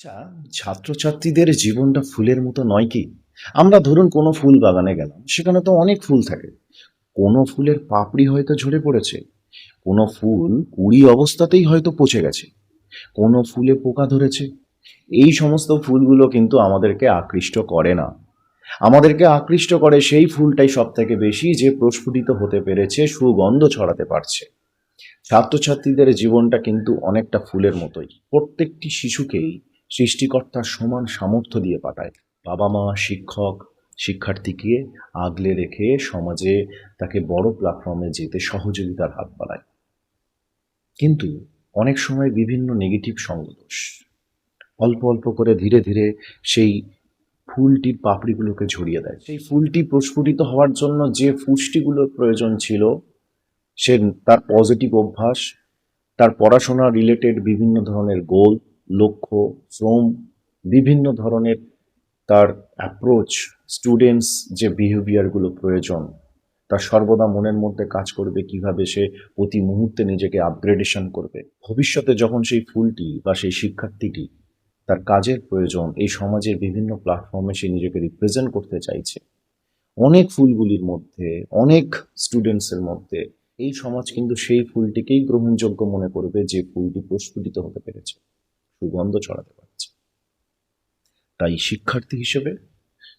আচ্ছা, ছাত্রছাত্রীদের জীবনটা ফুলের মতো নয় কি? আমরা ধরুন কোনো ফুল বাগানে গেলাম, সেখানে তো অনেক ফুল থাকে। কোনো ফুলের পাপড়ি হয়তো ঝরে পড়েছে, কোনো ফুল কুঁড়ি অবস্থাতেই হয়তো পচে গেছে, কোনো ফুলে পোকা ধরেছে। এই সমস্ত ফুলগুলো কিন্তু আমাদেরকে আকৃষ্ট করে না। আমাদেরকে আকৃষ্ট করে সেই ফুলটাই সব থেকে বেশি, যে প্রস্ফুটিত হতে পেরেছে, সুগন্ধ ছড়াতে পারছে। ছাত্রছাত্রীদের জীবনটা কিন্তু অনেকটা ফুলের মতোই। প্রত্যেকটি শিশুকেই সৃষ্টিকর্তার সমান সামর্থ্য দিয়ে পাঠায়। বাবা মা, শিক্ষক শিক্ষার্থীকে আগলে রেখে সমাজে তাকে বড় প্ল্যাটফর্মে যেতে সহযোগিতার হাত বাড়ায়। কিন্তু অনেক সময় বিভিন্ন নেগেটিভ সঙ্গদোষ অল্প অল্প করে ধীরে ধীরে সেই ফুলটির পাপড়িগুলোকে ঝরিয়ে দেয়। সেই ফুলটি প্রস্ফুটিত হওয়ার জন্য যে পুষ্টিগুলোর প্রয়োজন ছিল, সে তার পজিটিভ অভ্যাস, তার পড়াশোনা রিলেটেড বিভিন্ন ধরনের গোল, লক্ষ্য, শ্রম, বিভিন্ন ধরনের তার অ্যাপ্রোচ, স্টুডেন্টস যে বিহেভিয়ারগুলো প্রয়োজন, তার সর্বদা মনের মধ্যে কাজ করবে কিভাবে সে প্রতি মুহূর্তে নিজেকে আপগ্রেডেশন করবে। ভবিষ্যতে যখন সেই ফুলটি বা সেই শিক্ষার্থীটি তার কাজের প্রয়োজন, এই সমাজের বিভিন্ন প্ল্যাটফর্মে সে নিজেকে রিপ্রেজেন্ট করতে চাইছে, অনেক ফুলগুলির মধ্যে, অনেক স্টুডেন্টসের মধ্যে এই সমাজ কিন্তু সেই ফুলটিকেই গ্রহণযোগ্য মনে করবে যে ফুলটি প্রস্ফুটিত হতে পেরেছে, সুগন্ধ ছড়াতে পারছে। তাই শিক্ষার্থী হিসেবে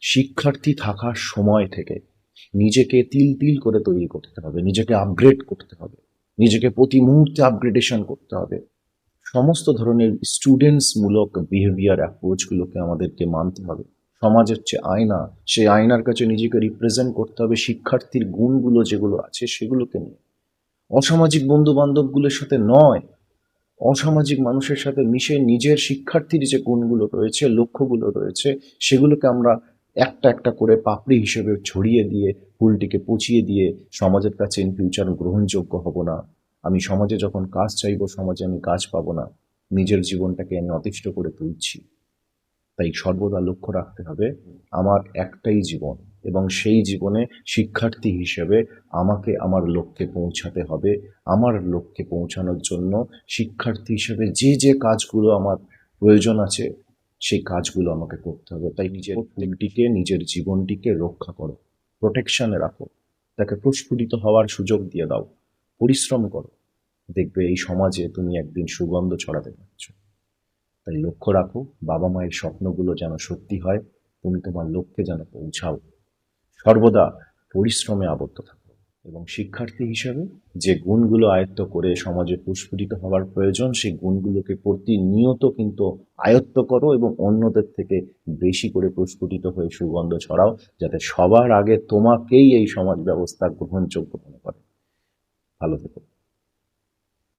শিক্ষার্থী থাকার সময় থেকে নিজেকে তিল তিল করে তৈরি করতে হবে, নিজেকে আপগ্রেড করতে হবে, নিজেকে প্রতি মুহূর্তে আপগ্রেডেশন করতে হবে। সমস্ত ধরনের স্টুডেন্টস মূলক বিহেভিয়ার অ্যাপ্রোচগুলোকে আমাদেরকে মানতে হবে। সমাজের যে আয়না, সেই আয়নার কাছে নিজেকে রিপ্রেজেন্ট করতে হবে শিক্ষার্থীর গুণগুলো যেগুলো আছে সেগুলোকে নিয়ে। অসামাজিক বন্ধু বান্ধবগুলোর সাথে নয়, অসামাজিক মানুষের সাথে মিশে নিজের শিক্ষার্থীর যে গুণগুলো রয়েছে, লক্ষ্যগুলো রয়েছে, সেগুলোকে আমরা একটা একটা করে পাপড়ি হিসেবে ছড়িয়ে দিয়ে, ফুলটিকে পচিয়ে দিয়ে সমাজের কাছে ইন ফিউচার গ্রহণযোগ্য হব না। আমি সমাজে যখন কাজ চাইব, সমাজে আমি কাজ পাবো না, নিজের জীবনটাকে আমি অতিষ্ঠ করে তুলছি। তাই সর্বদা লক্ষ্য রাখতে হবে, আমার একটাই জীবন, এবং সেই জীবনে শিক্ষার্থী হিসেবে আমাকে আমার লক্ষ্যে পৌঁছাতে হবে। আমার লক্ষ্যে পৌঁছানোর জন্য শিক্ষার্থী হিসেবে যে যে কাজগুলো আমার প্রয়োজন আছে, সেই কাজগুলো আমাকে করতে হবে। তাই নিজের ফুলটিকে, নিজের জীবনটিকে রক্ষা করো, প্রোটেকশনে রাখো, তাকে প্রস্ফুটিত হওয়ার সুযোগ দিয়ে দাও, পরিশ্রম করো। দেখবে এই সমাজে তুমি একদিন সুগন্ধ ছড়াতে পারছো। তাই লক্ষ্য রাখো, বাবা মায়ের স্বপ্নগুলো যেন সত্যি হয়, তুমি তোমার লক্ষ্যে যেন পৌঁছাও। সর্বদা পরিশ্রমে আবদ্ধ থাকো, এবং শিক্ষার্থী হিসেবে যে গুণগুলো আয়ত্ত করে সমাজে প্রস্ফুটিত হওয়ার প্রয়োজন, সেই গুণগুলোকে প্রতিনিয়ত কিন্তু আয়ত্ত করো, এবং অন্যদের থেকে বেশি করে প্রস্ফুটিত হয়ে সুগন্ধ ছড়াও, যাতে সবার আগে তোমাকেই এই সমাজ ব্যবস্থা গ্রহণযোগ্য মনে করে। ভালো থেকো।